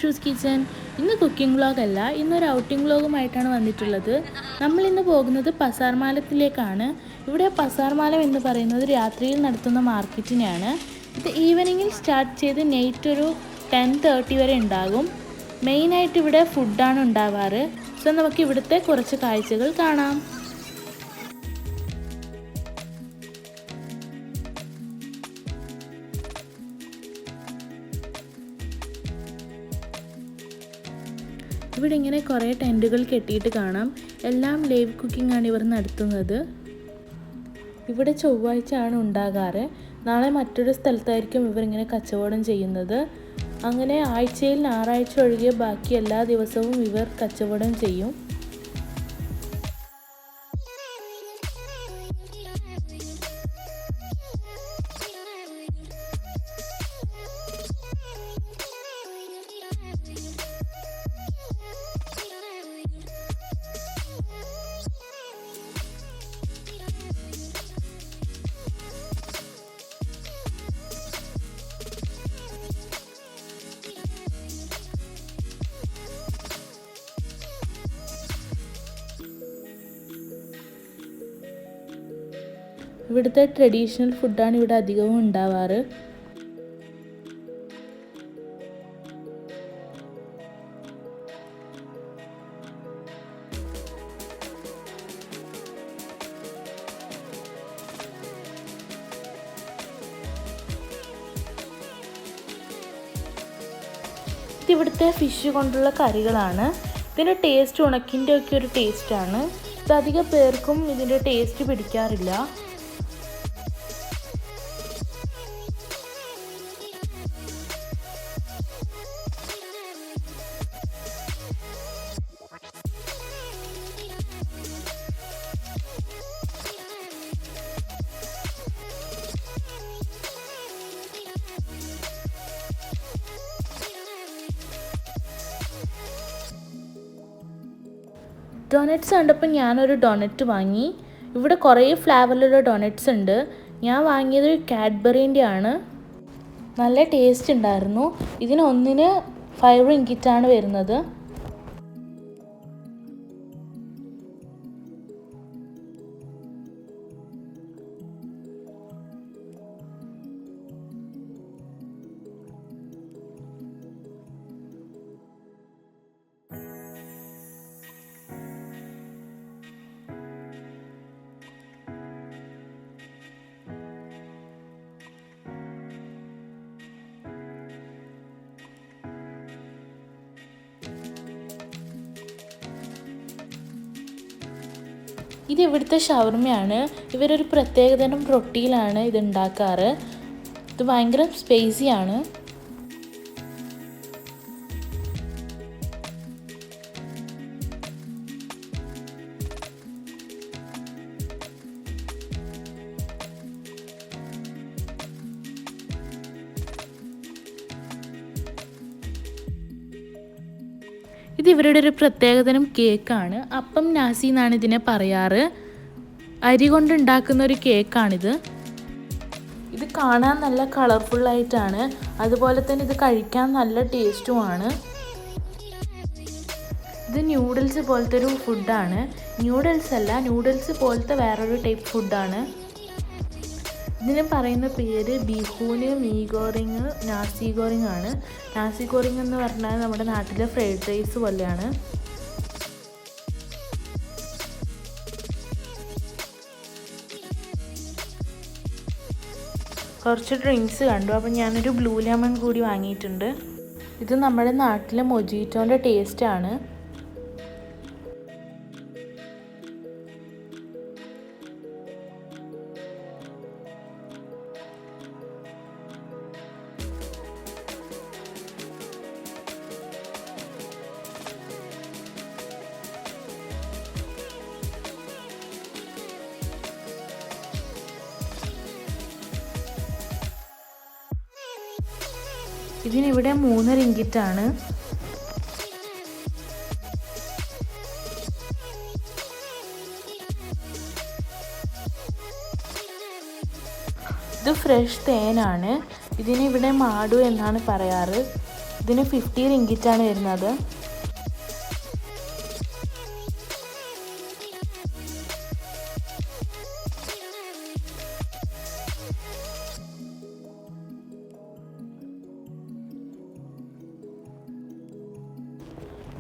Ashu's kitchen. ഇന്ന് cooking വ്ളോഗല്ല, ഇന്നൊരു outing വ്ളോഗുമായിട്ടാണ് വന്നിട്ടുള്ളത്. നമ്മളിന്ന് പോകുന്നത് പസാർമാലത്തിലേക്കാണ്. ഇവിടെ പസാർമാലം എന്ന് പറയുന്നത് രാത്രിയിൽ നടത്തുന്ന മാർക്കറ്റിനെയാണ്. ഇത് ഈവനിങ്ങിൽ സ്റ്റാർട്ട് ചെയ്ത് നൈറ്റ് ഒരു 10:30 വരെ ഉണ്ടാകും. മെയിനായിട്ട് ഇവിടെ ഫുഡാണ് ഉണ്ടാവാറ്. സോ നമുക്ക് ഇവിടുത്തെ കുറച്ച് കാഴ്ചകൾ കാണാം. ഇവിടെ ഇങ്ങനെ കുറേ ടെൻറ്റുകൾ കെട്ടിയിട്ട് കാണാം. എല്ലാം ലൈവ് കുക്കിംഗ് ആണ് ഇവർ നടത്തുന്നത്. ഇവിടെ ചൊവ്വാഴ്ച ആണ് ഉണ്ടാകാറ്. നാളെ മറ്റൊരു സ്ഥലത്തായിരിക്കും ഇവരിങ്ങനെ കച്ചവടം ചെയ്യുന്നത്. അങ്ങനെ ആഴ്ചയിൽ ഞായറാഴ്ച ഒഴികെ ബാക്കി എല്ലാ ദിവസവും ഇവർ കച്ചവടം ചെയ്യും. ഇവിടുത്തെ ട്രഡീഷണൽ ഫുഡാണ് ഇവിടെ അധികവും ഉണ്ടാവാറ്. ഇതിവിടുത്തെ ഫിഷ് കൊണ്ടുള്ള കറികളാണ്. ഇതിൻ്റെ ടേസ്റ്റ് ഉണക്കിൻ്റെ ഒക്കെ ഒരു ടേസ്റ്റാണ്. ഇത് അധികം പേർക്കും ഇതിൻ്റെ ടേസ്റ്റ് പിടിക്കാറില്ല. ഡൊണറ്റ്സ് കണ്ടപ്പോൾ ഞാനൊരു ഡൊണറ്റ് വാങ്ങി. ഇവിടെ കുറേ ഫ്ലേവറിലുള്ള ഡൊണറ്റ്സ് ഉണ്ട്. ഞാൻ വാങ്ങിയത് കാഡ്ബറീൻ്റെ ആണ്. നല്ല ടേസ്റ്റ് ഉണ്ടായിരുന്നു. ഇതിന് ഒന്നിന് 5 റിങ്കിറ്റാണ് വരുന്നത്. ഇത് ഇവിടുത്തെ ഷവർമയാണ്. ഇവരൊരു പ്രത്യേകതരം റൊട്ടിയിലാണ് ഇത് ഉണ്ടാക്കാറ്. ഇത് ഭയങ്കര സ്പൈസിയാണ്. ഇത് ഇവരുടെ ഒരു പ്രത്യേകതരം കേക്കാണ്. അപ്പം നാസി എന്നാണ് ഇതിനെ പറയാറ്. അരി കൊണ്ടുണ്ടാക്കുന്ന ഒരു കേക്കാണിത്. ഇത് കാണാൻ നല്ല കളർഫുള്ളായിട്ടാണ്. അതുപോലെ തന്നെ ഇത് കഴിക്കാൻ നല്ല ടേസ്റ്റുമാണ്. ഇത് ന്യൂഡിൽസ് പോലത്തെ ഒരു ഫുഡാണ്. ന്യൂഡിൽസ് അല്ല, ന്യൂഡിൽസ് പോലത്തെ വേറൊരു ടൈപ്പ് ഫുഡാണ്. ഇതിന് പറയുന്ന പേര് ബിഹൂന്, മീഗോറിങ്, നാസി ഗോറിങ് ആണ്. നാസി ഗോറിങ് എന്ന് പറഞ്ഞാൽ നമ്മുടെ നാട്ടിലെ ഫ്രൈഡ് റൈസ് പോലെയാണ്. കുറച്ച് ഡ്രിങ്ക്സ് കണ്ടു. അപ്പം ഞാനൊരു ബ്ലൂ ലെമൺ കൂടി വാങ്ങിയിട്ടുണ്ട്. ഇത് നമ്മുടെ നാട്ടിലെ മൊജീറ്റോൻ്റെ ടേസ്റ്റാണ്. ഇതിനിവിടെ 3 റിങ്കിറ്റാണ്. ഇത് ഫ്രഷ് തേനാണ്. ഇതിനിവിടെ മാഡു എന്നാണ് പറയാറ്. ഇതിന് 50 റിങ്കിറ്റാണ് വരുന്നത്.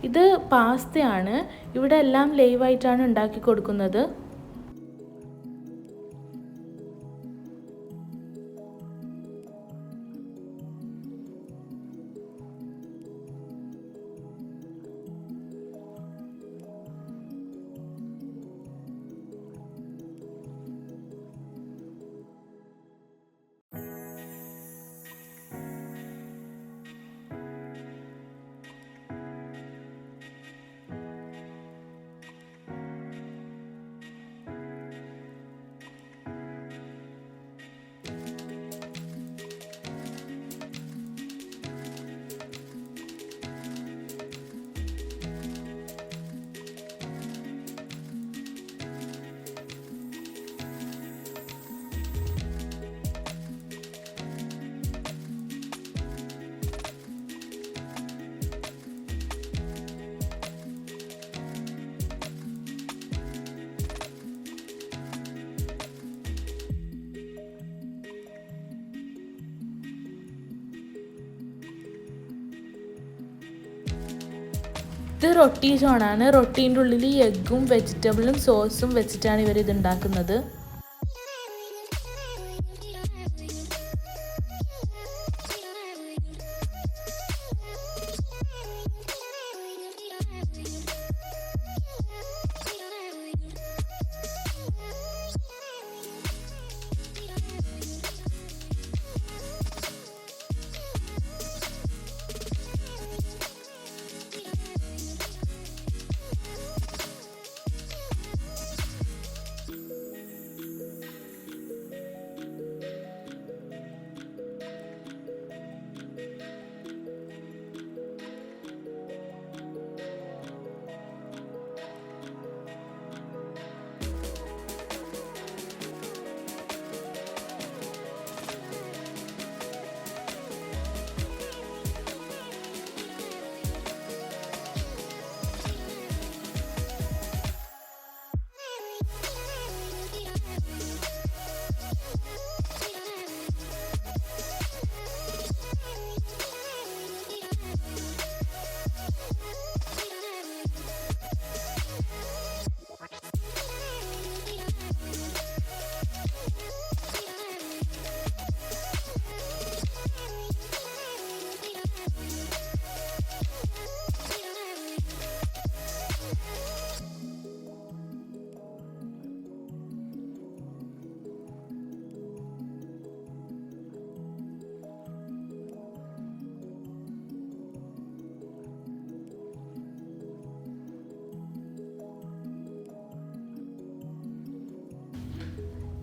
ഇത് പാസ്തയാണ്. ഇവിടെ എല്ലാം ലൈവായിട്ടാണ് ഉണ്ടാക്കി കൊടുക്കുന്നത്. ഇത് റൊട്ടി സോണാണ്. റൊട്ടീൻ്റെ ഉള്ളിൽ എഗ്ഗും വെജിറ്റബിളും സോസും വെച്ചിട്ടാണ് ഇവർ ഇത് ഉണ്ടാക്കുന്നത്.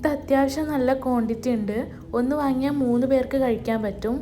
ഇത് അത്യാവശ്യം നല്ല ക്വാണ്ടിറ്റി ഉണ്ട്. ഒന്ന് വാങ്ങിയാൽ 3 പേർക്ക് കഴിക്കാൻ പറ്റും.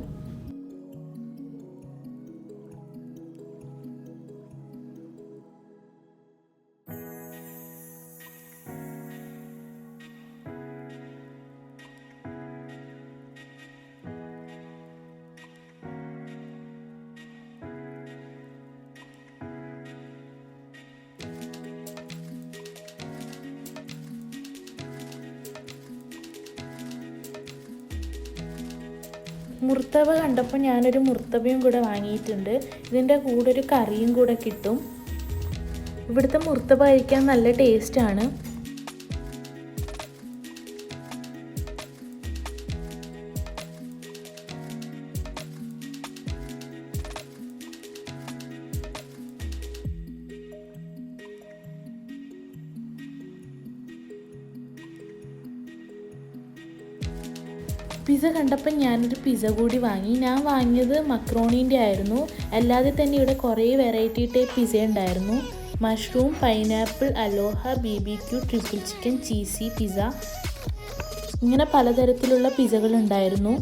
മുർത്തബ കണ്ടപ്പോൾ ഞാനൊരു മുർത്തബയും കൂടെ വാങ്ങിയിട്ടുണ്ട്. ഇതിൻ്റെ കൂടെ ഒരു കറിയും കൂടെ കിട്ടും. ഇവിടുത്തെ മുർത്തബ കഴിക്കാൻ നല്ല ടേസ്റ്റാണ്. പിസ്സ കണ്ടപ്പോൾ ഞാനൊരു പിസ്സ കൂടി വാങ്ങി. ഞാൻ വാങ്ങിയത് മക്രോണീൻ്റെ ആയിരുന്നു. അല്ലാതെ തന്നെ ഇവിടെ കുറേ വെറൈറ്റി ടൈപ്പ് പിസ്സ ഉണ്ടായിരുന്നു. മഷ്റൂം, പൈനാപ്പിൾ, അലോഹ, BBQ, triple chicken, cheesy pizza, ഇങ്ങനെ പലതരത്തിലുള്ള പിസ്സകൾ ഉണ്ടായിരുന്നു.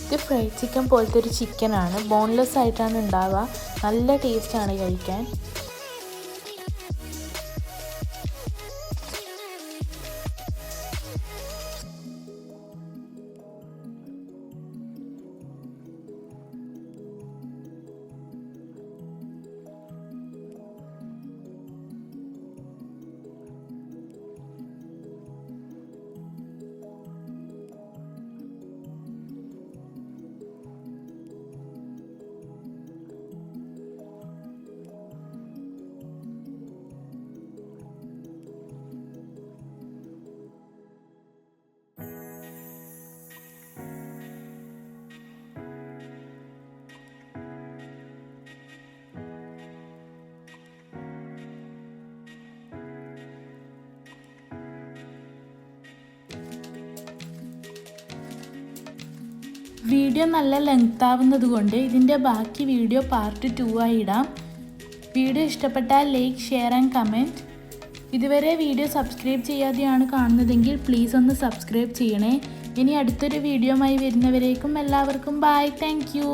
ഇത് ഫ്രൈഡ് ചിക്കൻ പോലത്തെ ഒരു ചിക്കനാണ്. ബോൺലെസ് ആയിട്ടാണ് ഉണ്ടാവുക. നല്ല ടേസ്റ്റാണ് കഴിക്കാൻ. വീഡിയോ നല്ല ലെങ്ത് ആവുന്നത് കൊണ്ട് ഇതിൻ്റെ ബാക്കി വീഡിയോ പാർട്ട് 2 ആയി ഇടാം. വീഡിയോ ഇഷ്ടപ്പെട്ടാൽ ലൈക്ക്, ഷെയർ ആൻഡ് കമൻറ്റ്. ഇതുവരെ വീഡിയോ സബ്സ്ക്രൈബ് ചെയ്യാതെയാണ് കാണുന്നതെങ്കിൽ പ്ലീസ് ഒന്ന് സബ്സ്ക്രൈബ് ചെയ്യണേ. ഇനി അടുത്തൊരു വീഡിയോയുമായി വരുന്നവരേക്കും എല്ലാവർക്കും ബൈ. Thank you.